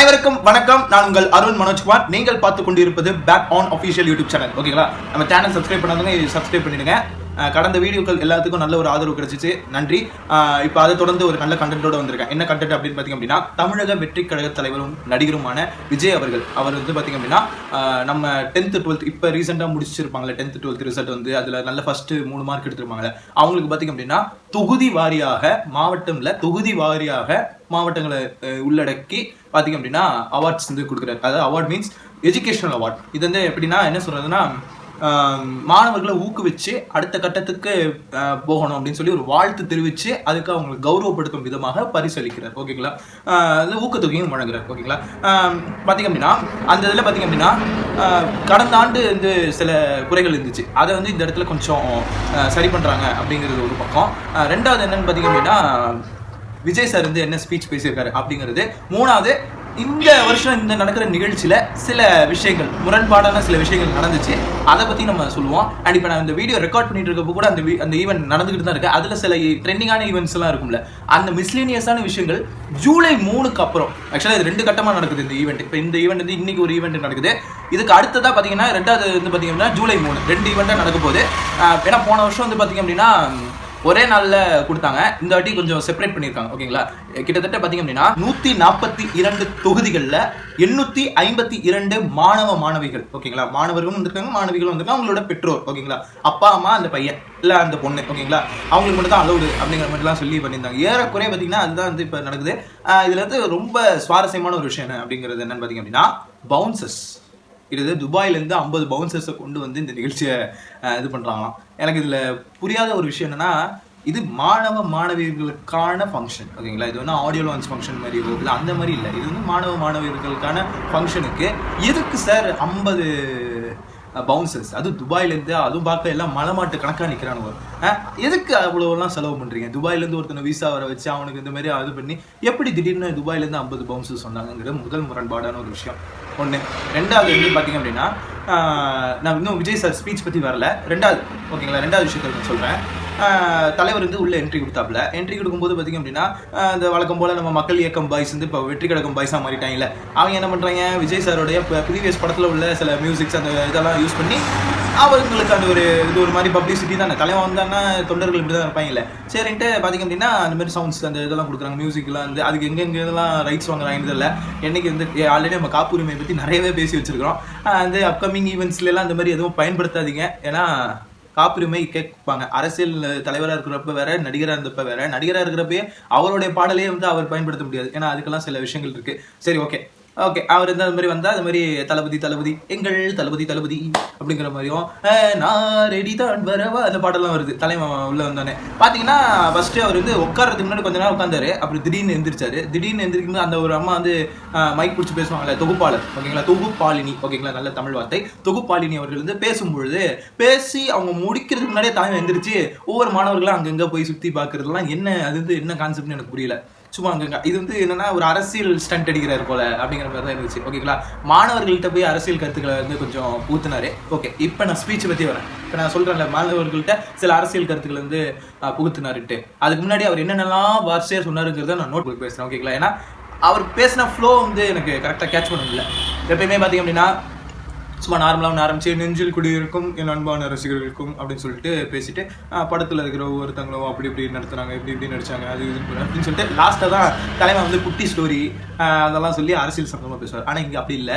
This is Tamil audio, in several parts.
அனைவருக்கும் வணக்கம். நான் உங்கள் அருண் மனோஜ்குமார். நீங்கள் பார்த்து கொண்டிருப்பது back on official YouTube channel. ஓகேங்களா? நம்ம சேனல் சப்ஸ்கிரைப் பண்ணாதவங்க சப்ஸ்கிரைப் பண்ணிடுங்க. கடந்த வீடியோக்கள் எல்லாத்துக்கும் நல்ல ஒரு ஆதரவு கிடைச்சிச்சு, நன்றி. இப்போ அதை தொடர்ந்து ஒரு நல்ல கண்டென்ட்டோட வந்திருக்கேன். என்ன கண்டென்ட் அப்படின்னு பார்த்தீங்க அப்படின்னா, தமிழக வெற்றி கழக தலைவரும் நடிகருமான விஜய் அவர்கள் வந்து பார்த்தீங்க அப்படின்னா நம்ம 10th 12th இப்போ ரீசெண்டாக முடிச்சிருப்பாங்களே 10th 12th ரிசல்ட் வந்து அதில் நல்ல ஃபர்ஸ்ட் 3 மார்க் எடுத்துருப்பாங்களே அவங்களுக்கு பார்த்தீங்க அப்படின்னா தொகுதி வாரியாக மாவட்டங்களை உள்ளடக்கி பார்த்தீங்க அப்படின்னா அவார்ட்ஸ் வந்து கொடுக்குறாரு. அதாவது அவார்ட் மீன்ஸ் எஜுகேஷனல் அவார்ட். இது வந்து எப்படின்னா என்ன சொல்றதுன்னா, மாணவர்களை ஊக்குவிச்சு அடுத்த கட்டத்துக்கு போகணும் அப்படின்னு சொல்லி ஒரு வாழ்த்து தெரிவித்து அதுக்கு அவங்களுக்கு கௌரவப்படுத்தும் விதமாக பரிசளிக்கிறார். ஓகேங்களா? அது ஊக்கத்தொகையும் வழங்குறார். ஓகேங்களா? பார்த்தீங்க அப்படின்னா அந்த இதில் பார்த்தீங்க அப்படின்னா கடந்த ஆண்டு வந்து சில குறைகள் இருந்துச்சு, அதை வந்து இந்த இடத்துல கொஞ்சம் சரி பண்ணுறாங்க அப்படிங்கிறது ஒரு பக்கம். ரெண்டாவது என்னன்னு பார்த்தீங்க அப்படின்னா விஜய் சார் வந்து என்ன ஸ்பீச் பேசியிருக்காரு அப்படிங்கிறது. மூணாவது, இந்த வருஷம் இந்த நடக்கிற நிகழ்ச்சியில சில விஷயங்கள் முரண்பாடான சில விஷயங்கள் நடந்துச்சு, அதை பத்தி நம்ம சொல்லுவோம். அண்ட் இப்போ நான் இந்த வீடியோ ரெக்கார்ட் பண்ணிட்டு இருக்கப்போ கூட அந்த ஈவெண்ட் நடந்துகிட்டு தான் இருக்கு. அதுல சில ட்ரெண்டிங்கான ஈவெண்ட்ஸ் எல்லாம் இருக்கும்ல, அந்த மிஸ்லேனியஸான விஷயங்கள் ஜூலை 3க்கு அப்புறம் ஆக்சுவலா இது 2 கட்டமா நடக்குது இந்த ஈவெண்ட். இப்போ இந்த ஈவெண்ட் வந்து இன்னைக்கு ஒரு ஈவெண்ட் நடக்குது, இதுக்கு அடுத்ததா பாத்தீங்கன்னா ரெண்டாவது வந்து பாத்தீங்கன்னா ஜூலை 3 2 ஈவெண்டா நடக்க போகுது. ஏன்னா போன வருஷம் வந்து பாத்தீங்க அப்படின்னா ஒரே நாள்ல கொடுத்தாங்க, இந்த வாட்டி கொஞ்சம் செப்பரேட் பண்ணியிருக்காங்க. ஓகேங்களா? கிட்டத்தட்ட பாத்தீங்க அப்படின்னா 142 தொகுதிகளில் 852 மாணவிகள். ஓகேங்களா? மாணவர்களும் வந்திருக்காங்க, மாணவிகளும் வந்திருக்காங்க, அவங்களோட பெற்றோர். ஓகேங்களா? அப்பா அம்மா அந்த பையன் இல்ல அந்த பொண்ணு. ஓகேங்களா? அவங்களுக்கு மட்டும் தான் அலௌடு அப்படிங்கிற மாதிரிலாம் சொல்லி பண்ணியிருந்தாங்க. ஏறக்குறைய பாத்தீங்கன்னா அதுதான் வந்து இப்போ நடக்குது. இதுல வந்து ரொம்ப சுவாரஸ்யமான ஒரு விஷயம் என்ன அப்படிங்கிறது என்னன்னு பாத்தீங்க அப்படின்னா பவுன்சர்ஸ். இது துபாயிலேருந்து 50 பவுன்சர்ஸை கொண்டு வந்து இந்த நிகழ்ச்சியை இது பண்ணுறாங்களாம். எனக்கு இதில் புரியாத ஒரு விஷயம் என்னென்னா, இது மாணவியர்களுக்கான ஃபங்க்ஷன். ஓகேங்களா? இது வந்து ஆடியோ லான்ச் ஃபங்க்ஷன் மாதிரி இல்லை, அந்த மாதிரி இல்லை. இது வந்து மாணவியர்களுக்கான ஃபங்க்ஷனுக்கு எதுக்கு சார் 50 பவுன்சர்ஸ், அது துபாயிலேருந்து, அதுவும் பார்க்க எல்லாம் மலைமாட்டு கணக்காக நிற்கிறானுங்க. எதுக்கு அவ்வளோலாம் செலவு பண்ணுறீங்க? துபாயிலேருந்து ஒருத்தனை விசா வர வச்சு அவனுக்கு இந்த மாதிரி இது பண்ணி எப்படி திடீர்னு துபாயிலேருந்து 50 பவுன்சர்ஸ் சொன்னாங்கிறது முதல் முரண்பாடான ஒரு விஷயம். ஒன்று. ரெண்டாவது வந்து பார்த்தீங்க அப்படின்னா நான் இன்னும் விஜய் சார் ஸ்பீச் பற்றி வரல. ரெண்டாவது, ஓகேங்களா, ரெண்டாவது விஷயத்தை நான் சொல்கிறேன். தலைவர் வந்து உள்ள என்ட்ரி கொடுத்தாப்புல. என்ட்ரி கொடுக்கும்போது பார்த்தீங்க அப்படின்னா இந்த வழக்கம் போல் நம்ம மக்கள் இயக்கம் பாய்ஸ் வந்து இப்போ வெற்றி கழகம் பாய்ஸாக மாறிட்டாங்கல்ல, அவங்க என்ன பண்ணுறாங்க, விஜய் சாரோடைய ப்ரீவியஸ் படத்தில் உள்ள சில மியூசிக்ஸ் அந்த இதெல்லாம் யூஸ் பண்ணி அவங்களுக்கு அந்த ஒரு மாதிரி பப்ளிசிட்டி தானே, தலைவன் வந்தாங்கன்னா தொண்டர்கள் இப்படி தான் இருப்பாங்கல்ல, சரின்ட்டு பார்த்தீங்க அப்படின்னா அந்த மாதிரி சவுண்ட்ஸ் அந்த இதெல்லாம் கொடுக்குறாங்க, மியூசிக்லாம் வந்து அதுக்கு எங்கெங்கே இதெல்லாம் ரைட்ஸ் வாங்குறாங்க. இல்லை என்னைக்கு வந்து ஆல்ரெடி நம்ம காப்புரிமை பற்றி நிறையவே பேசி வச்சிருக்கிறோம். அந்த அப்கமிங் ஈவெண்ட்ஸ்லாம் அந்த மாதிரி எதுவும் பயன்படுத்தாதீங்க, ஏன்னா காப்புரிமை கேட்பாங்க. அரசியல் தலைவராக இருக்கிறப்ப வேற, நடிகராக இருந்தப்ப வேற. நடிகராக இருக்கிறப்பே அவருடைய பாடலையே வந்து அவர் பயன்படுத்த முடியாது, ஏன்னா அதுக்கெல்லாம் சில விஷயங்கள் இருக்கு. சரி, ஓகே. அவர் வந்து அது மாதிரி வந்தால் அது மாதிரி தளபதி எங்கள் தளபதி அப்படிங்கிற மாதிரியும் நான் ரெடி தான் வரவா அந்த பாடலாம் வருது. தலைவன் உள்ள வந்தானே பார்த்தீங்கன்னா ஃபர்ஸ்ட்டு அவர் வந்து உட்காரதுக்கு முன்னாடி கொஞ்ச நேரம் உட்காந்தாரு, அப்புறம் திடீர்னு எந்திரிச்சாரு. திடீர்னு எந்திரிக்கும்போது அந்த ஒரு அம்மா வந்து மைக் பிடிச்சி பேசுவாங்கல்ல, தொகுப்பாளர். ஓகேங்களா? தொகுப்பாளினி. ஓகேங்களா? நல்ல தமிழ் வார்த்தை. தொகுப்பாளினி அவர்கள் வந்து பேசும்பொழுது பேசி அவங்க முடிக்கிறதுக்கு முன்னாடியே தலைவன் எந்திரிச்சு ஒவ்வொரு மாணவர்களும் அங்கங்கே போய் சுற்றி பார்க்கறதுலாம் என்ன, அது வந்து என்ன கான்செப்ட்னு எனக்கு புரியல. சும்மா அங்கங்க இது வந்து என்னன்னா ஒரு அரசியல் ஸ்டண்ட் அடிக்கிறார் போல அப்படிங்கிற மாதிரி தான் இருந்துச்சு. ஓகேங்களா? மாணவர்கள்ட்ட போய் அரசியல் கருத்துக்களை வந்து கொஞ்சம் புகுத்தினாரு. ஓகே, இப்போ நான் ஸ்பீச் பற்றி வரேன். இப்போ நான் சொல்கிறேன்ல, மாணவர்கள்ட்ட சில அரசியல் கருத்துக்களை வந்து புகுத்தினாருட்டு. அதுக்கு முன்னாடி அவர் என்னென்னலாம் வார்த்தையாக சொன்னாருங்கிறத நான் நோட் புக் பேசுகிறேன். ஓகேங்களா? ஏன்னா அவர் பேசின ஃப்ளோ வந்து எனக்கு கரெக்டாக கேட்ச் பண்ண முடியல. எப்பயுமே பார்த்தீங்க அப்படின்னா சும்மா நார்மலாக ஒன்று ஆரம்பிச்சு நெஞ்சில் குடியிருக்கும் என் அன்பான ரசிகர்களுக்கும் அப்படின்னு சொல்லிட்டு பேசிட்டு படத்தில் இருக்கிற ஒவ்வொருத்தங்களும் அப்படி இப்படி நடத்துனாங்க, இப்படி நடிச்சாங்க, அது இது அப்படின்னு சொல்லிட்டு லாஸ்ட்டாக தான் தலைவன் வந்து குட்டி ஸ்டோரி அதெல்லாம் சொல்லி அரசியல் சம்பந்தமாக பேசுவார். ஆனால் இங்கே அப்படி இல்லை.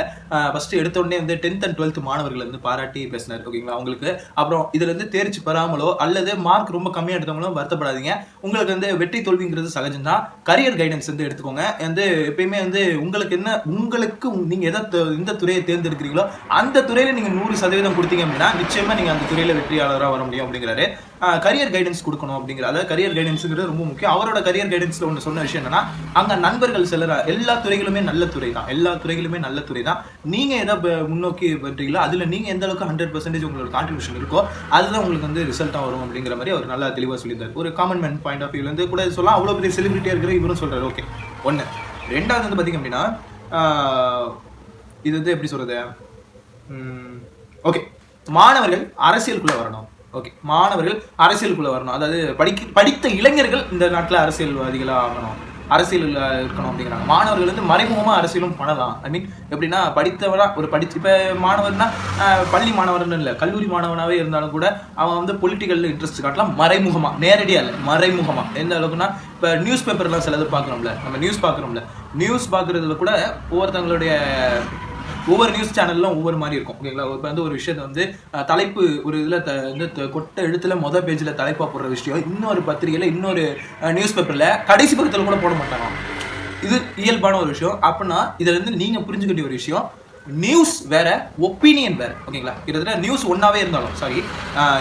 ஃபஸ்ட்டு எடுத்த உடனே வந்து 10th and 12th மாணவர்களை வந்து பாராட்டி பேசினார். ஓகேங்களா? அவங்களுக்கு அப்புறம் இதில் வந்து தேர்ச்சி பெறாமலோ அல்லது மார்க் ரொம்ப கம்மியாக எடுத்தவங்களோ வருத்தப்படாதீங்க, உங்களுக்கு வந்து வெற்றி தோல்விங்கிறது சகஜம்தான். கரியர் கைடன்ஸ் வந்து எடுத்துக்கோங்க. வந்து எப்பயுமே வந்து உங்களுக்கு நீங்கள் எந்த துறையை தேர்ந்தெடுக்கிறீங்களோ அந்த துறையில நீங்க 100% கொடுத்தீங்க அப்படின்னா நிச்சயமா நீங்க அந்த துறையில வெற்றியாளராக வர முடியும் அப்படிங்கிறாரு. கரியர் கைடன்ஸ் கொடுக்கணும் அப்படிங்கிற, அதாவது கரியர் கைடன்ஸ்ங்கிறது ரொம்ப முக்கியம். அவரோட கரியர் கைடன்ஸ்ல ஒன்று சொன்ன விஷயம் என்னன்னா, அங்க நண்பர்கள் சிலர் எல்லா துறைகளுமே நல்ல துறை தான், நீங்க எதை முன்னோக்கி பண்றீங்களோ அதுல நீங்க எந்த அளவுக்கு 100% உங்களோட கான்ட்ரிபியூஷன் இருக்கோ அதுதான் உங்களுக்கு வந்து ரிசல்ட்டா வரும் அப்படிங்கிற மாதிரி அவர் நல்லா தெளிவாக சொல்லியிருந்தார். ஒரு காமன் மேன் பாயிண்ட் ஆஃப் வியூல இருந்து கூட சொல்லலாம். அவ்வளவு பெரிய செலிபிரிட்டியா இருக்கிற இவரும் சொல்றாரு. ஓகே, ஒன்று. ரெண்டாவது வந்து பாத்தீங்க அப்படின்னா இது வந்து எப்படி சொல்றது, ஓகே, மாணவர்கள் அரசியலுக்குள்ள வரணும். ஓகே, மாணவர்கள் அரசியலுக்குள்ள வரணும். அதாவது படித்த இளைஞர்கள் இந்த நாட்டில் அரசியல்வாதிகளாக ஆகணும். அரசியல் இருக்கணும் அப்படிங்கிறாங்க. மாணவர்கள் வந்து மறைமுகமாக அரசியலும் பண்ணலாம். ஐ மீன் எப்படின்னா படித்தவரா ஒரு இப்போ மாணவர்னா பள்ளி மாணவர்னு இல்லை, கல்லூரி மாணவனாகவே இருந்தாலும் கூட அவன் வந்து பொலிட்டிக்கல் இன்ட்ரெஸ்ட் காட்டலாம் மறைமுகமாக, நேரடியாக இல்லை மறைமுகமாக. எந்த அளவுக்குன்னா இப்போ நியூஸ் பேப்பர்லாம் சிலது பார்க்குறோம்ல, நம்ம நியூஸ் பார்க்குறதுல கூட ஒவ்வொரு நியூஸ் சேனல்லும் ஒவ்வொரு மாதிரி இருக்கும். ஓகேங்களா? இப்போ வந்து ஒரு விஷயத்தை வந்து தலைப்பு ஒரு இதில் வந்து கொட்ட எழுத்துல மொதல் பேஜில் தலைப்பாக போடுற விஷயம் இன்னொரு பத்திரிகையில் இன்னொரு நியூஸ் பேப்பரில் கடைசி பக்கத்தில் கூட போட மாட்டாங்க. இது இயல்பான ஒரு விஷயம். அப்படின்னா இதில் வந்து நீங்கள் புரிஞ்சுக்கிட்ட ஒரு விஷயம், நியூஸ் வேற, ஒப்பீனியன் வேற. ஓகேங்களா? கிட்டத்தட்ட நியூஸ் ஒன்றாவே இருந்தாலும் சாரி,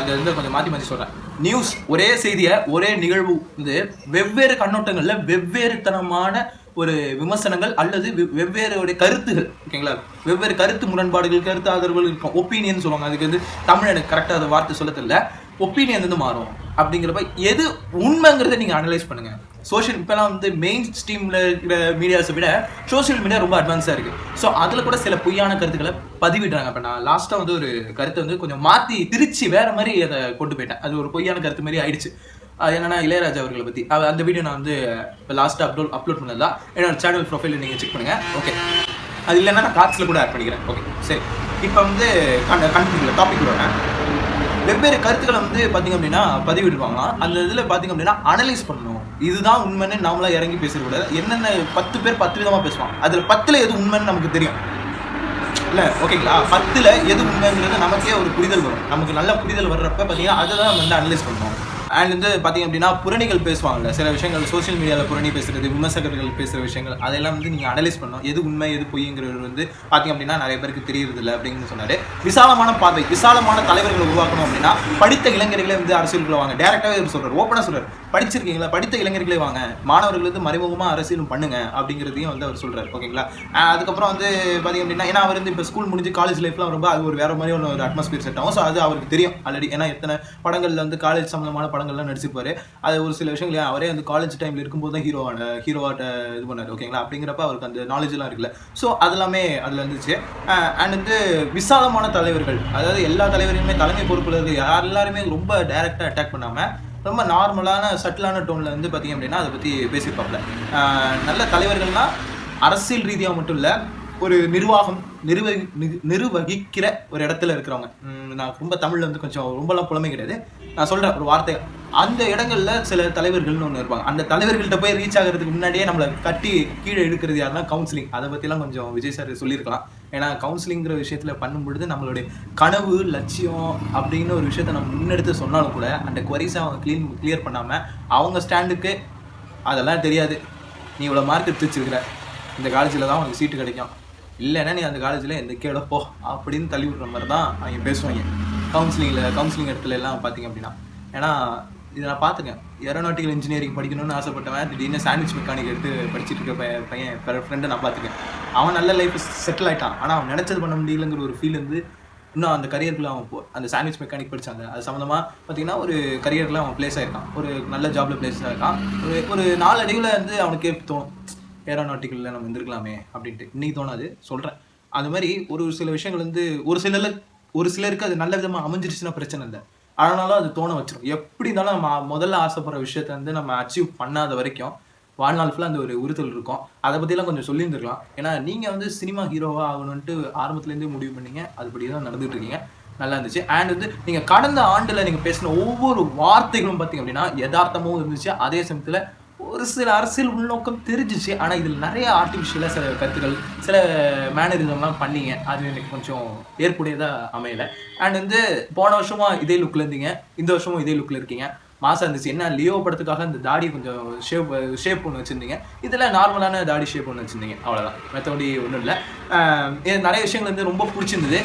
இதை வந்து கொஞ்சம் மாற்றி சொல்கிறேன். நியூஸ் ஒரே செய்தியை ஒரே நிகழ்வு வந்து வெவ்வேறு கண்ணோட்டங்களில் வெவ்வேறு தனமான ஒரு விமர்சனங்கள் அல்லது வெவ்வேறு கருத்துகள், ஓகேங்களா, வெவ்வேறு கருத்து முரண்பாடுகள், கருத்து ஆதரவுகள் இருக்கும். ஒப்பீனியன் சொல்லுவாங்க. அதுக்கு வந்து தமிழ் எனக்கு கரெக்டாக அதை வார்த்தை சொல்ல தெரியல. ஒப்பீனியன் வந்து மாறும். அப்படிங்கிறப்ப எது உண்மைங்கிறத நீங்கள் அனலைஸ் பண்ணுங்கள். சோஷியல் இப்போலாம் வந்து மெயின் ஸ்ட்ரீமில் இருக்கிற மீடியாஸை விட சோஷியல் மீடியா ரொம்ப அட்வான்ஸாக இருக்குது. ஸோ அதில் கூட சில பொய்யான கருத்துக்களை பதிவிடுறாங்க. இப்போ நான் லாஸ்ட்டாக வந்து ஒரு கருத்தை வந்து கொஞ்சம் மாற்றி திருச்சி வேறு மாதிரி அதை கொண்டு போயிட்டேன். அது ஒரு பொய்யான கருத்து மாதிரி ஆயிடுச்சு. அது என்னன்னா இளையராஜா அவர்களை பற்றி அந்த வீடியோ நான் வந்து இப்போ லாஸ்ட்டாக அப்லோட் பண்ணது தான். என்னோட சேனல் ப்ரொஃபைலில் நீங்கள் செக் பண்ணுங்கள். ஓகே, அது இல்லைன்னா நான் கார்ட்ஸில் கூட ஆட் பண்ணிக்கிறேன். ஓகே சரி, இப்போ வந்து கண்டிப்பாக டாபிக் வரேன். வெவ்வேறு கருத்துக்களை வந்து பார்த்திங்க அப்படின்னா பதிவிடுவாங்கன்னா அந்த இதில் பார்த்திங்க அப்படின்னா அனலைஸ் பண்ணணும். இதுதான் உண்மைன்னு நாமளாக இறங்கி பேசக்கூடாது. என்னென்ன 10 பேர் 10 விதமாக பேசுவாங்க. அதில் 10ல் எது உண்மைன்னு நமக்கு தெரியும் இல்லை? ஓகேங்களா? 10ல் எது உண்மைங்கிறது நமக்கே ஒரு புரிதல் வரும். நமக்கு நல்ல புரிதல் வர்றப்ப பார்த்தீங்கன்னா அதை தான் நம்ம வந்து அனலைஸ் பண்ணணும். அண்ட் வந்து பார்த்திங்க அப்படின்னா புரணிகள் பேசுவாங்கல்ல சில விஷயங்கள், சோஷியல் மீடியாவில் புரணி பேசுகிறது, விமர்சகர்கள் பேசுகிற விஷயங்கள், அதெல்லாம் வந்து நீங்கள் அனலைஸ் பண்ணணும். எது உண்மை எது பொய்ங்கிறது வந்து பார்த்திங்க அப்படின்னா நிறைய பேருக்கு தெரியறதில்லை அப்படின்னு சொன்னார். விசாலமான பார்வை, விசாலமான தலைவர்களை உருவாக்கணும் அப்படின்னா படித்த இளைஞர்களே வந்து அரசியலுக்குள்ள வாங்க. டேரெக்டாகவே சொல்கிறார், ஓப்பனாக சொல்கிறார். படிச்சிருக்கீங்களா? படித்த இளைஞர்களே வாங்க, மாணவர்கள் வந்து மறைமுகமாக அரசியலும் பண்ணுங்க அப்படிங்கிறதையும் வந்து அவர் சொல்கிறார். ஓகேங்களா? அதுக்கப்புறம் வந்து பார்த்திங்க அப்படின்னா ஏன்னா அவர் வந்து இப்போ ஸ்கூல் முடிஞ்சு காலேஜ் லைஃப்லாம் ரொம்ப அது ஒரு வேறு மாதிரி ஒரு அட்மாஸ்பியர் செட் ஆகும். ஸோ அது அவருக்கு தெரியும் ஆல்ரெடி. ஏன்னா எத்தனை படங்களில் வந்து காலேஜ் சம்மந்தமான படங்கள்லாம் நடிச்சிருப்பாரு. அது ஒரு சில விஷயங்கள் அவரே வந்து காலேஜ் டைமில் இருக்கும்போது தான் ஹீரோவாட்ட இது பண்ணார். ஓகேங்களா? அப்படிங்கிறப்ப அவருக்கு அந்த நாலேஜ்லாம் இருக்குல்ல. ஸோ அதெல்லாமே அதில் இருந்துச்சு. அண்ட் வந்து விசாலமான தலைவர்கள், அதாவது எல்லா தலைவரையுமே தலைமை பொறுப்பில் இருக்க எல்லாருமே ரொம்ப டைரெக்டாக அட்டாக் பண்ணாமல் ரொம்ப நார்மலான சட்டிலான டோனில் வந்து பார்த்திங்க அப்படின்னா அதை பற்றி பேசியிருப்பாப்ல. நல்ல தலைவர்கள்னால் அரசியல் ரீதியாக மட்டும் இல்லை, ஒரு நிர்வாகம் நிர்வகிக்கிற ஒரு இடத்துல இருக்கிறவங்க. நான் ரொம்ப தமிழில் வந்து கொஞ்சம் ரொம்பலாம் புலமை கிடையாது, நான் சொல்கிறேன் ஒரு வார்த்தை. அந்த இடங்களில் சில தலைவர்கள்னு ஒன்று இருப்பாங்க. அந்த தலைவர்கள்ட்ட போய் ரீச் ஆகிறதுக்கு முன்னாடியே நம்மளை கட்டி கீழே எடுக்கிறது யாருன்னா கவுன்சிலிங். அதை பற்றிலாம் கொஞ்சம் விஜய் சார் சொல்லியிருக்கலாம். ஏன்னா கவுன்சிலிங்கிற விஷயத்தில் பண்ணும்பொழுது நம்மளுடைய கனவு லட்சியம் அப்படின்னு ஒரு விஷயத்த நம்ம முன்னெடுத்து சொன்னாலும் கூட அந்த குவரிஸை அவங்க கிளியர் பண்ணாமல் அவங்க ஸ்டாண்டுக்கு அதெல்லாம் தெரியாது, நீ இவ்வளோ மார்க் எடுத்து வச்சுருக்கிற, இந்த காலேஜில் தான் உனக்கு சீட்டு கிடைக்கும், இல்லைன்னா நீ அந்த காலேஜில் எந்த கேடப்போ அப்படின்னு தள்ளி விட்ற மாதிரி தான் அவங்க பேசுவாங்க கவுன்சிலிங் இடத்துல எல்லாம் பார்த்திங்க அப்படின்னா. ஏன்னா இதை நான் பார்த்துக்கேன். ஏரோநாட்டிக்கல் இன்ஜினியரிங் படிக்கணும்னு ஆசைப்பட்டவன் திடீர்னு சாண்ட்விச் மெக்கானிக் எடுத்து படிச்சுட்டு இருக்க பையன் ஃப்ரெண்டை நான் பார்த்துக்கேன். அவன் நல்ல லைஃப் செட்டில் ஆகிட்டான். ஆனால் அவன் நினச்சது பண்ண முடியலங்கிற ஒரு ஃபீல் வந்து இன்னும் அந்த கரியருக்குள்ள அவன் அந்த சாண்ட்விச் மெக்கானிக் படித்தாங்க. அது சம்மந்தமாக பார்த்திங்கன்னா ஒரு கரியரில் அவன் பிளேஸ் ஆகிருக்கான், ஒரு நல்ல ஜாபில் பிளேஸ் ஆகிருக்கான். ஒரு நாளடைவில் வந்து அவனுக்கே தோணும் ஏரோநாட்டிக்கலில் நம்ம இருந்திருக்கலாமே அப்படின்ட்டு. இன்றைக்கி தோணாது, சொல்கிறேன். அது மாதிரி ஒரு சில விஷயங்கள் வந்து ஒரு சிலருக்கு அது நல்ல விதமாக அமைஞ்சிருச்சுன்னா பிரச்சனை இல்லை, ஆனாலும் அது தோண வச்சிடும். எப்படி இருந்தாலும் நம்ம முதல்ல ஆசைப்படுற விஷயத்த வந்து நம்ம அச்சீவ் பண்ணாத வரைக்கும் வாழ்நாள் ஃபுல்லாக அந்த ஒரு உறுத்தல் இருக்கும். அதை பற்றிலாம் கொஞ்சம் சொல்லியிருந்துருக்கலாம். ஏன்னா நீங்கள் வந்து சினிமா ஹீரோவாக ஆகணுன்ட்டு ஆரம்பத்துலேருந்தே முடிவு பண்ணீங்க, அதுபடி தான் நடந்துகிட்டு இருக்கீங்க. நல்லா இருந்துச்சு. அண்ட் வந்து நீங்கள் கடந்த ஆண்டில் நீங்கள் பேசின ஒவ்வொரு வார்த்தைகளும் பார்த்திங்க அப்படின்னா யதார்த்தமும் இருந்துச்சு, அதே சமயத்தில் ஒரு சில அரசியல் உள்நோக்கம் தெரிஞ்சிச்சு. ஆனால் இதில் நிறைய ஆர்டிஃபிஷியலாக சில கருத்துக்கள் சில மேனரிசம்லாம் பண்ணிங்க, அது எனக்கு கொஞ்சம் ஏற்புடையதாக அமையலை. அண்ட் வந்து போன வருஷமாக இதே லுக்கில் இருந்தீங்க, இந்த வருஷமும் இதே லுக்கில் இருக்கீங்க, மாசாக இருந்துச்சு. என்ன லியோ படத்துக்காக இந்த தாடி கொஞ்சம் ஷேப் ஒன்று வச்சுருந்தீங்க, இதில் நார்மலான தாடி ஷேப் ஒன்று வச்சுருந்தீங்க, அவ்வளோதான், மற்றபடி ஒன்றும் இல்லை. நிறைய விஷயங்கள் வந்து ரொம்ப பிடிச்சிருந்தது,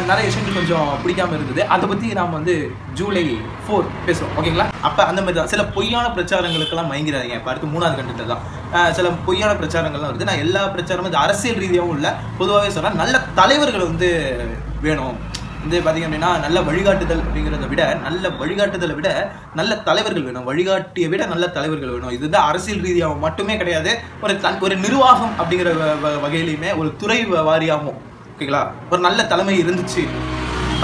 நிறைய விஷயங்கள் கொஞ்சம் பிடிக்காமல் இருந்தது. அதை பற்றி நாம் வந்து ஜூலை 4 பேசுவோம். ஓகேங்களா? அப்போ அந்த மாதிரி தான் சில பொய்யான பிரச்சாரங்களுக்கெல்லாம் மயங்கிறாதீங்க. இப்போ அடுத்து 3வது கண்டத்தில் தான் சில பொய்யான பிரச்சாரங்கள்லாம் வருது. நான் எல்லா பிரச்சாரமும் இது அரசியல் ரீதியாகவும் இல்லை, பொதுவாகவே சொல்கிறேன். நல்ல தலைவர்கள் வந்து வேணும். வந்து பார்த்திங்க அப்படின்னா நல்ல வழிகாட்டுதல் அப்படிங்கிறத விட நல்ல தலைவர்கள் வேணும். வழிகாட்டியை விட நல்ல தலைவர்கள் வேணும். இதுதான் அரசியல் ரீதியாக மட்டுமே கிடையாது, ஒரு நிர்வாகம் அப்படிங்கிற வகையிலையுமே ஒரு துறை வாரியாகவும். ஓகேங்களா? ஒரு நல்ல தலைமை இருந்துச்சு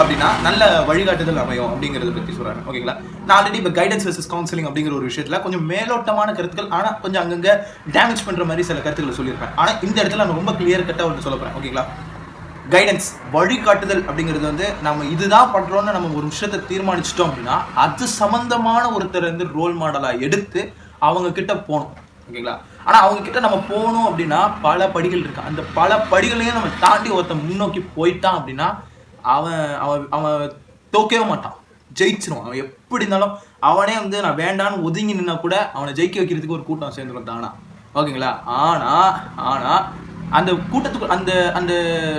அப்படின்னா நல்ல வழிகாட்டுதல் அமையும் அப்படிங்கிறத பற்றி சொல்றாங்க. ஓகேங்களா, நான் ஆல்ரெடி இப்போ கைடன்ஸ் வெர்சஸ் கவுன்சிலிங் அப்படிங்கிற ஒரு விஷயத்துல கொஞ்சம் மேலோட்டமான கருத்துக்கள், ஆனால் கொஞ்சம் அங்கங்க டேமேஜ் பண்ற மாதிரி சில கருத்துக்களை சொல்லியிருப்பேன். ஆனால் இந்த இடத்துல நான் ரொம்ப கிளியர் கட்டா ஒன்று சொல்ல போறேன். ஓகேங்களா, கைடன்ஸ் வழிகாட்டுதல் அப்படிங்கிறது வந்து நம்ம இதுதான் பண்றோம்னு நம்ம ஒரு விஷயத்தை தீர்மானிச்சிட்டோம் அப்படின்னா அது சம்பந்தமான ஒருத்தர் வந்து ரோல் மாடலா எடுத்து அவங்க கிட்ட போகணும். ஓகேங்களா, ஆனா அவங்க கிட்ட நம்ம போகணும் அப்படின்னா பல படிகள் இருக்கு. அந்த பல படிகளையும் நம்ம தாண்டி ஒருத்தன் முன்னோக்கி போயிட்டான் அப்படின்னா அவன் அவன் அவன் தோக்கவே மாட்டான், ஜெயிச்சிருவான். அவன் எப்படி இருந்தாலும் அவனே வந்து நான் வேண்டான்னு ஒதுங்கி நின்னா கூட அவனை ஜெயிக்க வைக்கிறதுக்கு ஒரு கூட்டம் சேர்ந்துடும் தானா. ஓகேங்களா, ஆனா அந்த கூட்டத்துக்கு அந்த அந்த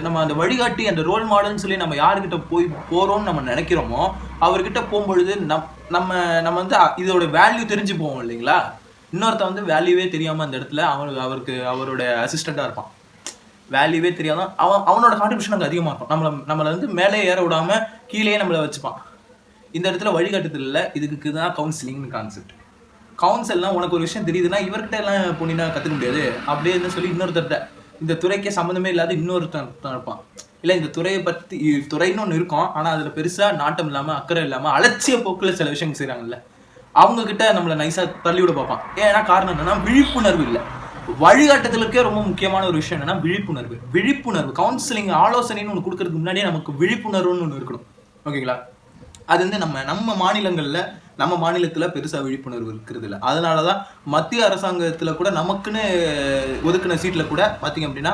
நம்ம அந்த வழிகாட்டி அந்த ரோல் மாடல்னு சொல்லி நம்ம யாருக்கிட்ட போய் போறோம்னு நம்ம நினைக்கிறோமோ அவர்கிட்ட போகும்பொழுது நம்ம நம்ம வந்து இதோட வேல்யூ தெரிஞ்சு போவோம் இல்லைங்களா. இன்னொருத்த வந்து வேல்யூவே தெரியாம அந்த இடத்துல அவருக்கு அவரோட அசிஸ்டண்டா இருப்பான். வேல்யூவே தெரியாதான் அவனோட கான்ட்ரிபியூஷன் அங்கே அதிகமாக இருக்கும். நம்மளை வந்து மேலே ஏற விடாம கீழே நம்மளை வச்சுப்பான். இந்த இடத்துல வழிகாட்டுதல் இல்லை, இதுக்கு தான் கவுன்சிலிங்னு கான்செப்ட். கவுன்சில்லாம் உனக்கு ஒரு விஷயம் தெரியுதுன்னா இவர்கிட்ட எல்லாம் போனீங்கன்னா கற்றுக்க முடியாது அப்படின்னு சொல்லி இன்னொருத்தர்கிட்ட இந்த துறைக்கே சம்மந்தமே இல்லாத இன்னொருத்தன் இருப்பான். இல்லை இந்த துறையை பற்றி துறைன்னு ஒன்று இருக்கும், ஆனால் அதில் பெருசாக நாட்டம் இல்லாமல் அக்கறை இல்லாமல் அலட்சிய போக்கில் சில விஷயங்கள் செய்கிறாங்கல்ல, அவங்க கிட்ட நம்மளை நைஸாக தள்ளிவிட பார்ப்பான். ஏன்னா காரணம் என்னன்னா விழிப்புணர்வு இல்லை. வழிகாட்டுதலுக்கே ரொம்ப முக்கியமான ஒரு விஷயம் என்னன்னா விழிப்புணர்வு. கவுன்சிலிங் ஆலோசனைன்னு ஒன்று கொடுக்கறதுக்கு முன்னாடியே நமக்கு விழிப்புணர்வுன்னு ஒன்று இருக்கணும். ஓகேங்களா, அது வந்து நம்ம மாநிலத்தில் பெருசாக விழிப்புணர்வு இருக்கிறது இல்லை. அதனால தான் மத்திய அரசாங்கத்தில் கூட நமக்குன்னு ஒதுக்கின சீட்டில் கூட பார்த்தீங்க அப்படின்னா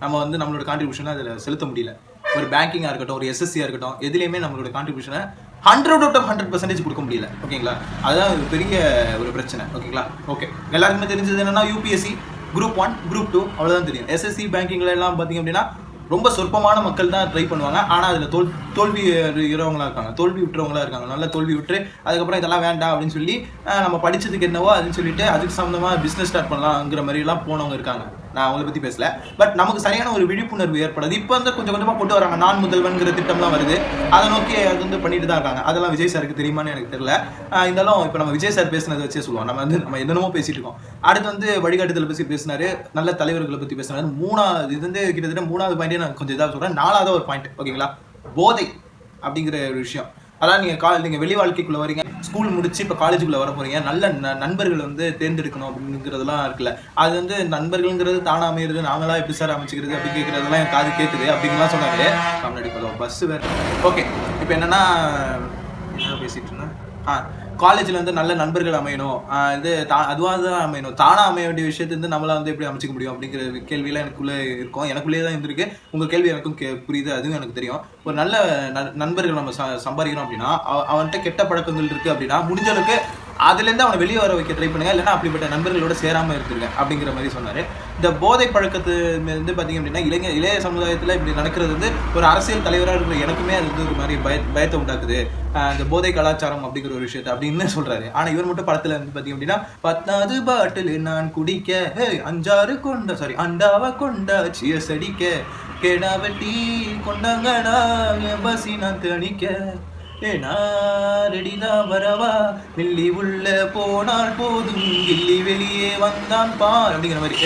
நம்ம வந்து நம்மளோட கான்ட்ரிபியூஷனை அதில் செலுத்த முடியல. ஒரு பேங்கிங்காக இருக்கட்டும், ஒரு எஸ்எஸ்சியாக இருக்கட்டும், எதுலேயுமே நம்மளோட கான்ட்ரிபியூஷனை 100% கொடுக்க முடியல. ஓகேங்களா, அதுதான் ஒரு பெரிய ஒரு பிரச்சனை. ஓகேங்களா, ஓகே, எல்லாருக்குமே தெரிஞ்சது என்னன்னா யூபிஎஸ்சி குரூப் 1 குரூப் 2 அவ்வளோதான் தெரியும். எஸ்எஸ்சி பேங்கிங்ல எல்லாம் பார்த்தீங்க அப்படின்னா ரொம்ப சொற்பமான மக்கள் தான் ட்ரை பண்ணுவாங்க. ஆனால் அதில் தோல்வி விட்டுறவங்களா இருக்காங்க. நல்லா தோல்வி விட்டு அதுக்கப்புறம் இதெல்லாம் வேண்டாம் அப்படின்னு சொல்லி நம்ம படித்ததுக்கு என்னவோ அப்படின்னு சொல்லிட்டு அதுக்கு சம்மந்தமாக பிஸ்னஸ் ஸ்டார்ட் பண்ணலாங்கிற மாதிரிலாம் போனவங்க இருக்காங்க. நான் அவங்கள பற்றி பேசல. பட் நமக்கு சரியான ஒரு விழிப்புணர்வு ஏற்படுது. இப்போ வந்து கொஞ்சம் கொஞ்சமாக கொண்டு வராங்க. நான் முதல்வன்கிற திட்டம்லாம் வருது. அதை நோக்கி அது வந்து பண்ணிட்டு தான் இருக்காங்க. அதெல்லாம் விஜய் சாருக்கு தெரியுமான்னு எனக்கு தெரியல. இருந்தாலும் இப்போ நம்ம விஜய் சார் பேசினதை வச்சே சொல்லுவோம். நம்ம என்னென்னமோ பேசிட்டு இருக்கோம். அடுத்து வந்து வழிகாட்டுதலை பற்றி பேசினாரு, நல்ல தலைவர்களை பற்றி பேசினாரு. இது வந்து கிட்டத்தட்ட 3வது பாயிண்டே நான் கொஞ்சம் இதாக சொல்கிறேன். 4வது ஒரு பாயிண்ட். ஓகேங்களா, போதை அப்படிங்கிற ஒரு விஷயம். அதான் நீங்கள் வெளி வாழ்க்கைக்குள்ளே வரீங்க, ஸ்கூல் முடிச்சு இப்போ காலேஜுக்குள்ளே வர போகிறீங்க, நல்ல நண்பர்கள் வந்து தேர்ந்தெடுக்கணும் அப்படிங்கிறதுலாம் இருக்குல்ல. அது வந்து நண்பர்கள்ங்கிறது தானாக அமையிறது, நாங்களா எப்படி சார் அமைச்சிக்கிறது அப்படி கேட்குறதுலாம் என் காது கேட்குது அப்படிங்கலாம் சொன்னாரு. முன்னாடி பஸ்ஸு வேறு. ஓகே, இப்போ என்னென்னா என்ன பேசிகிட்டு இருந்தேன். காலேஜில் வந்து நல்ல நண்பர்கள் அமையணும், இது அதுவாக தான் அமையணும். தானாக அமைய வேண்டிய விஷயத்தை வந்து நம்மளை வந்து எப்படி அமைச்சிக்க முடியும் அப்படிங்கிற கேள்வியெல்லாம் எனக்குள்ளே இருக்கும். எனக்குள்ளேயே தான் இருந்திருக்கு. உங்கள் கேள்வி எனக்கும் புரியுது, அதுவும் எனக்கு தெரியும். ஒரு நல்ல நண்பர்கள் நம்ம சம்பாதிக்கிறோம் அப்படின்னா அவன்கிட்ட கெட்ட பழக்கங்கள் இருக்குது அப்படின்னா முடிஞ்ச அளவுக்கு அதுலேருந்து அவனை வெளியே வர வைக்க ட்ரை பண்ணுங்க. இல்லைன்னா அப்படிப்பட்ட நண்பர்களோட சேராமல் இருக்குங்க அப்படிங்கிற மாதிரி சொன்னார். இந்த போதை பழக்கத்து வந்து பார்த்தீங்க அப்படின்னா இளைய சமுதாயத்தில் இப்படி நடக்கிறது வந்து ஒரு அரசியல் தலைவராக இருக்கிற எனக்குமே அது வந்து ஒரு மாதிரி பயத்தை உண்டாக்குது. இந்த போதை கலாச்சாரம் அப்படிங்கிற ஒரு விஷயத்தை அப்படின்னு சொல்றாரு. ஆனால் இவர் மட்டும் படத்தில் வந்து பார்த்தீங்க அப்படின்னா 10வது பாட்டில் நான் குடிக்க 5-6 அண்டாவை கொண்டா சியஸ் அடிக்க கேடா வெட்டி கொண்டாங்கடா பசி நான் தணிக்க ஏனா ரெடிதான் வரவா வெள்ளி உள்ள போனால் போதும் கில்லி வெளியே வந்தான் பார் அப்படிங்கிற மாதிரி.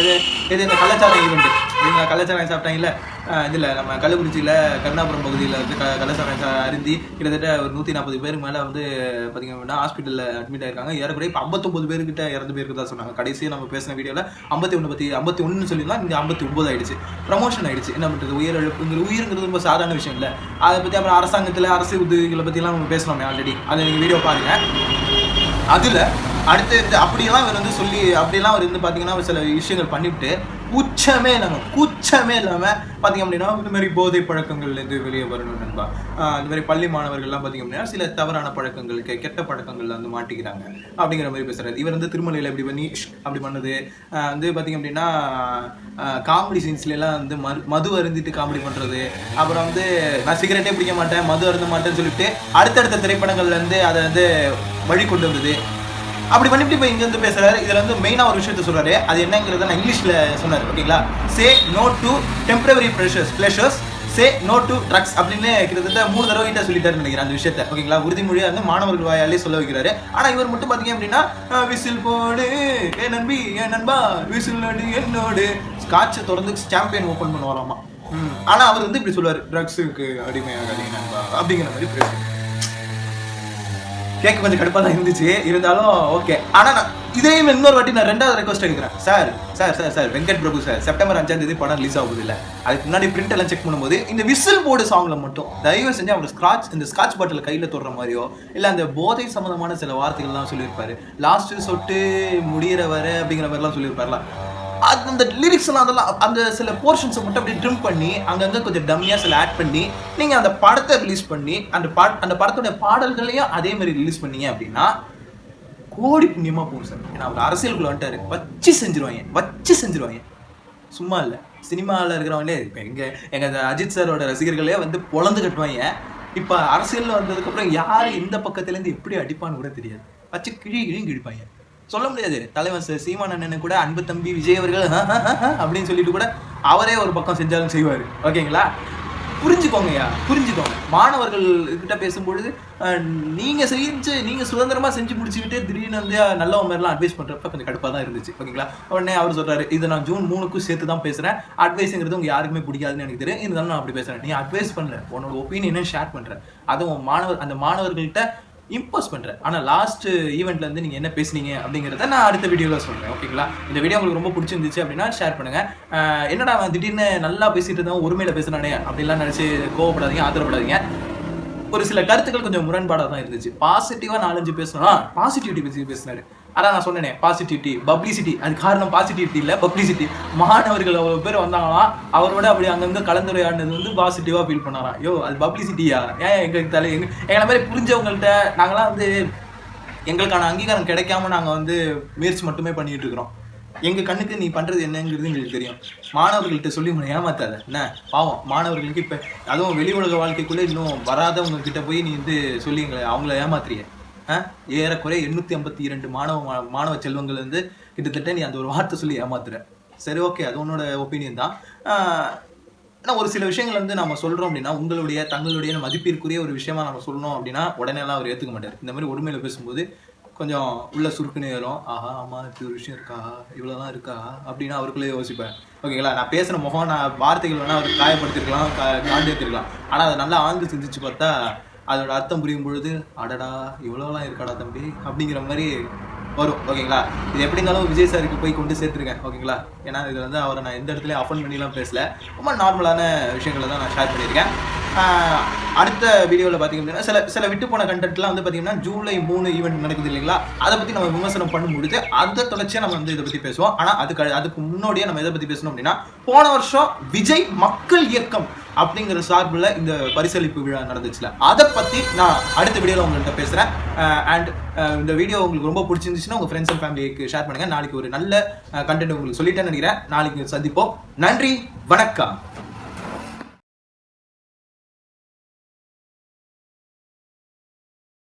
இது இந்த கலாச்சாரம் ஈவெண்ட். கலாச்சாரம் சாப்பிட்டாங்கல்ல, இதில் நம்ம கள்ளக்குறிச்சியில் கருணாபுரம் பகுதியில் வந்து கலாச்சாரம் அருந்தி கிட்டத்தட்ட ஒரு 140 பேருக்கு மேலே வந்து பார்த்திங்க அப்படின்னா ஹாஸ்பிட்டலில் அட்மிட் ஆயிருக்காங்க. ஏறக்குறைய இப்போ 59 பேருக்கிட்ட இறந்து பேருக்கு தான் சொன்னாங்க. கடைசியாக நம்ம பேசின வீடியோவில் 51 சொல்லிடலாம், இங்கே 59 ஆயிடுச்சு. ப்ரமோஷன் ஆயிடுச்சு. என்ன பண்ணுறது, உயிருங்கிறது ரொம்ப சாதாரண விஷயம் இல்லை. அதை பற்றி அப்புறம் அரசாங்கத்தில் அரசு உதவிகளை பற்றிலாம் நம்ம பேசலாமே ஆல்ரெடி. அதை நீங்கள் வீடியோ பாருங்கள். அதில் அடுத்து அப்படியெல்லாம் இவர் வந்து சொல்லி அப்படியெல்லாம் அவர் வந்து பார்த்தீங்கன்னா சில விஷயங்கள் பண்ணிவிட்டு கூச்சமே இல்லாமல் பார்த்தீங்க அப்படின்னா இந்த மாதிரி போதை பழக்கங்கள்லேருந்து வெளியே வரணும் நண்பா. இந்த மாதிரி பள்ளி மாணவர்கள்லாம் பார்த்தீங்க அப்படின்னா சில தவறான பழக்கங்கள் கெட்ட பழக்கங்கள்ல வந்து மாட்டிக்கிறாங்க அப்படிங்கிற மாதிரி பேசுறாரு. இவர் வந்து திருமலையில் இப்படி பண்ணி அப்படி பண்ணது வந்து பார்த்தீங்க அப்படின்னா காமெடி சீன்ஸ்லாம் வந்து மது அருந்திட்டு காமெடி பண்ணுறது, அப்புறம் வந்து நான் சிகரெட்டே பிடிக்க மாட்டேன் மது அருந்த மாட்டேன்னு சொல்லிட்டு அடுத்தடுத்த திரைப்படங்கள்லேருந்து அதை வந்து வழி கொண்டு வந்தது. அப்படி பண்ணிட்டு இப்போ இங்கேருந்து பேசுறாரு. இதில் வந்து மெயினாக ஒரு விஷயத்த சொல்றாரு. அது என்னங்கிறத நான் இங்கிலீஷில் சொன்னார். ஓகேங்களா, say no to temporary pleasures, say no to drugs அப்படின்னு கிட்டத்தட்ட 3 தடவை கிட்ட சொல்லிட்டாருன்னு நினைக்கிறேன் அந்த விஷயத்த. ஓகேங்களா, உறுதிமொழியாக வந்து மாணவர்கள் வாயாலே சொல்ல வைக்கிறாரு. ஆனால் இவர் மட்டும் பார்த்தீங்க அப்படின்னா விசில் போடு ஏ நண்பா விசில் நடு என்னோடு ஸ்காட்சை தொடர்ந்து சாம்பியன் ஓப்பன் பண்ண வராமா. ஆனா அவர் வந்து இப்படி சொல்லுவாரு, ட்ரக்ஸுக்கு அடிமையாகாதீங்க நண்பா அப்படிங்கிற மாதிரி பேசுவார். கேட்க கொஞ்சம் கடுப்பாக தான் இருந்துச்சு, இருந்தாலும் ஓகே. ஆனால் நான் இதே இன்னொரு வாட்டி நான் 2வது ரெக்வஸ்ட் எடுக்கிறேன். Sir Venkat Prabhu sir, September 5ஆம் தேதி படம் ரிலீஸ் ஆகுது இல்லை, அதுக்கு முன்னாடி பிரிண்ட் எல்லாம் செக் பண்ணும்போது இந்த விசில் போர்டு சாங்ல மட்டும் தயவு செஞ்சு அவர் இந்த ஸ்காட்ச் பாட்டில் கையில் தொடுற மாதிரியோ இல்லை அந்த போதை சம்மந்தமான சில வார்த்தைகள்லாம் சொல்லியிருப்பாரு. லாஸ்ட் சொட்டு முடிகிற வர அப்படிங்கிற மாதிரிலாம் சொல்லியிருப்பாருல, அந்த லிரிக்ஸ் எல்லாம் அதெல்லாம் அந்த சில போர்ஷன்ஸை மட்டும் அப்படியே ட்ரிம் பண்ணி அங்கங்கே கொஞ்சம் டம்மியாக சில ஆட் பண்ணி நீங்கள் அந்த படத்தை ரிலீஸ் பண்ணி அந்த படத்தோட பாடல்களையும் அதே மாதிரி ரிலீஸ் பண்ணீங்க அப்படின்னா கோடி புண்ணியமாக போகும் சார். ஏன்னா அவர் அரசியலுக்குள்ள வந்துட்டாரு, வச்சு செஞ்சிருவாங்க. சும்மா இல்லை, சினிமாவில் இருக்கிறவங்களே இப்போ எங்கள் அஜித் சாரோட ரசிகர்களே வந்து பொழந்து கட்டுவாங்க. இப்போ அரசியலில் வந்ததுக்கப்புறம் யார் எந்த பக்கத்துலேருந்து எப்படி அடிப்பான்னு கூட தெரியாது, வச்சு கிழியும் கிழிப்பாங்க. சொல்ல முடியாது. தலைவர் சீமான் அண்ணனு கூட அன்பு தம்பி விஜய் அவர்கள் அப்படின்னு சொல்லிட்டு கூட அவரே ஒரு பக்கம் செஞ்சாலும் செய்வார். ஓகேங்களா? புரிஞ்சுக்கோங்க. மாணவர்கள் கிட்ட பேசும்பொழுது நீங்கள் சுதந்திரமாக செஞ்சு முடிச்சுக்கிட்டு திடீர்னு வந்து நல்ல மாதிரிலாம் அட்வைஸ் பண்ணுறப்ப கொஞ்சம் கடுப்பாக தான் இருந்துச்சு. ஓகேங்களா? உடனே அவர் சொல்கிறாரு, இதை நான் ஜூன் 3க்கும் சேர்த்து தான் பேசுகிறேன், அட்வைஸுங்கிறது உங்கள் யாருக்குமே பிடிக்காதுன்னு எனக்கு தெரியும், இருந்தாலும் நான் அப்படி பேசுகிறேன். நீ அட்வைஸ் பண்ணுற, உன்னோட ஒப்பீனியனை ஷேர் பண்ணுறேன், அதுவும் அந்த மாணவர்கள்ட்ட இம்போஸ் பண்ணுறேன். ஆனால் லாஸ்ட் ஈவெண்ட்ல இருந்து நீங்கள் என்ன பேசுனீங்க அப்படிங்கிறத நான் அடுத்த வீடியோவில் சொல்கிறேன். ஓகேங்களா? இந்த வீடியோ உங்களுக்கு ரொம்ப பிடிச்சிருந்துச்சு அப்படின்னா ஷேர் பண்ணுங்கள். என்னடா திடீர்னு நல்லா பேசிட்டு இருந்தவன் ஒருமையில பேசுனானே அப்படின்லாம் நினச்சி கோவப்படாதீங்க, ஆதரப்படாதீங்க. ஒரு சில கருத்துக்கள் கொஞ்சம் முரண்பாடாக தான் இருந்துச்சு. பாசிட்டிவாக 4-5 பேசணும், பாசிட்டிவிட்டி பேசினாரு. அதான் நான் சொன்னேனே, பாசிட்டிவிட்டி பப்ளிசிட்டி, அது காரணம் பாசிட்டிவிட்டி இல்லை பப்ளிசிட்டி. மாணவர்கள் அவ்வளோ பேர் வந்தாங்களாம், அவரோட அப்படி அங்கங்கே கலந்துரையாடினது வந்து பாசிட்டிவாக ஃபீல் பண்ணாராம். அது பப்ளிசிட்டியா? ஏன் எங்களை மாதிரி புரிஞ்சவங்கள்ட்ட நாங்களாம் வந்து எங்களுக்கான அங்கீகாரம் கிடைக்காம நாங்கள் வந்து முயற்சி மட்டுமே பண்ணிட்டு இருக்கிறோம். எங்கள் கண்ணுக்கு நீ பண்ணுறது என்னங்கிறது எங்களுக்கு தெரியும். மாணவர்கள்ட்ட சொல்லி உங்களை ஏமாத்தாத. என்ன பாவம் மாணவர்களுக்கு இப்போ அதுவும் வெளி உலக வாழ்க்கைக்குள்ளே இன்னும் வராதவங்க கிட்ட போய் நீ வந்து சொல்லி அவங்கள ஏமாத்துறிய. ஏறக்குறைய 852 மாணவ செல்வங்கள் வந்து கிட்டத்தட்ட நீ அந்த ஒரு வார்த்தை சொல்லி ஏமாத்துற. சரி, ஓகே, அது உன்னோட ஒப்பீனியன் தான். ஆனால் ஒரு சில விஷயங்கள் வந்து நம்ம சொல்கிறோம் அப்படின்னா தங்களுடைய மதிப்பிற்குரிய ஒரு விஷயமா நம்ம சொல்லணும் அப்படின்னா உடனே எல்லாம் அவர் ஏற்றுக்க மாட்டார். இந்த மாதிரி ஒருமையில பேசும்போது கொஞ்சம் உள்ள சுருக்குன்னு ஏறும். ஆஹா, ஆமாம், இப்படி ஒரு விஷயம் இருக்கா, இவ்வளோதான் இருக்கா அப்படின்னு அவருக்குள்ளே யோசிப்பேன். ஓகேங்களா? நான் பேசுகிற முகம், நான் வார்த்தைகள் வேணால் அவர் காயப்படுத்திருக்கலாம், காண்டிருக்கலாம். ஆனால் அதை நல்லா ஆழ்ந்து சிந்திச்சு பார்த்தா அதோட அர்த்தம் புரியும் பொழுது, அடடா இவ்வளோலாம் இருக்காடா தம்பி அப்படிங்கிற மாதிரி வரும். ஓகேங்களா? இது எப்படி இருந்தாலும் விஜய் சாருக்கு போய் கொண்டு சேர்த்துருக்கேன். ஓகேங்களா? ஏன்னா இது வந்து அவரை நான் எந்த இடத்துலையும் அஃபண்ட் பண்ணிலாம் பேசல, ரொம்ப நார்மலான விஷயங்களை தான் நான் ஷேர் பண்ணியிருக்கேன். அடுத்த வீடியோவில் பார்த்திங்க அப்படின்னா சில விட்டு போன கண்டென்ட்லாம் வந்து பார்த்திங்கன்னா ஜூலை 3 ஈவெண்ட் நடக்குது இல்லைங்களா, அதை பற்றி நம்ம விமர்சனம் பண்ண முடிஞ்சு அதை தொடர்ச்சியாக நம்ம வந்து இதை பற்றி பேசுவோம். ஆனால் அதுக்கு முன்னோடியே நம்ம எதை பற்றி பேசணும் அப்படின்னா, போன வருஷம் விஜய் மக்கள் இயக்கம் அப்படிங்கிற சார்பில் இந்த பரிசளிப்பு விழா நடந்துச்சுல, அதை பற்றி நான் அடுத்த வீடியோவில் உங்கள்கிட்ட பேசுகிறேன். அண்ட் இந்த வீடியோ உங்களுக்கு ரொம்ப பிடிச்சிருந்துச்சுன்னா உங்கள் ஃப்ரெண்ட்ஸ் அண்ட் ஃபேமிலிக்கு ஷேர் பண்ணுங்கள். நாளைக்கு ஒரு நல்ல கண்டென்ட் உங்களுக்கு சொல்லிட்டேன்னு நினைக்கிறேன். நாளைக்கு சந்திப்போம். நன்றி, வணக்கம்.